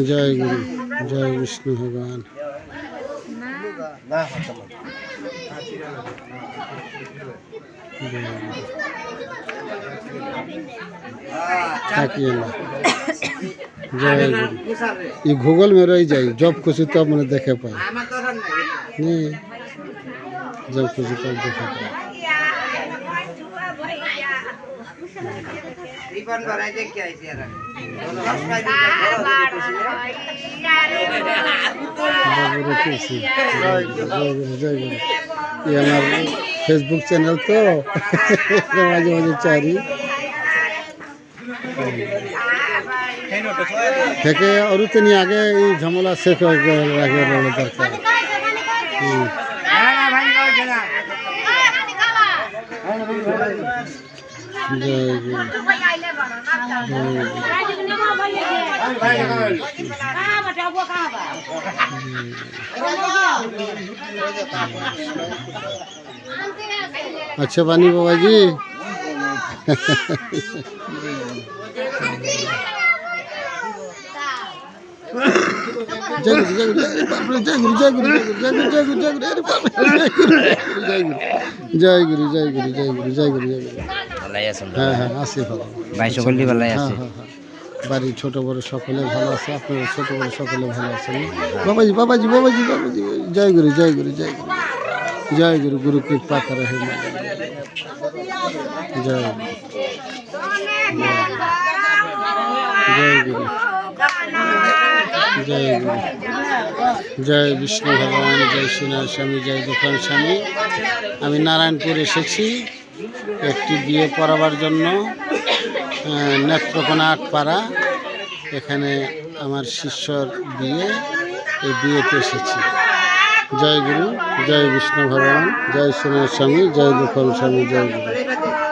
জয় গুরু, জয় বিষ্ণু ভগবান। जय गुरु ये गूगल में रह जाए जब खुशी तब मैंने देखे पाए नहीं जब खुशी तब देखे पाए ये हमारे फेसबुक चैनल तो माजे माजे चारी থেকে और তিনি আগে এই ঝামেলা শেষ হয়ে রাখবে দরকার अच्छा बानी बाबा जी जय गुरु जय गुरु जय गुरु जय गुरु जय गुरु जय गुरु जय गुरु जय गुरु जय गुरु जय गुरु जय गुरु जय गुरु हाँ हाँ आशी ভালো ভাই সকলে ভালো আছে বাড়ি ছোট বড় সকলে ভালো আছে আপনারা ছোট বড় সকলে ভালো আছেন বাবাজি বাবাজি বাবাজি বাবাজি জয় গুরু জয় গুরু জয় গুরু जय गुरु गुरु कृपा करे जय जय गुरु जय गुरु जय विष्णु भगवान जय श्रीनाथ स्वामी जय दुकान स्वामी আমি নারায়ণপুর এসেছি একটি বিয়ে পড়াবার জন্য নেত্রকোনা আটপাড়া এখানে আমার শিষ্যর বিয়ে এই বিয়েতে এসেছি जय गुरु जय विष्णु भगवान जय श्रीनाथ स्वामी जय दुकान स्वामी जय गुरु।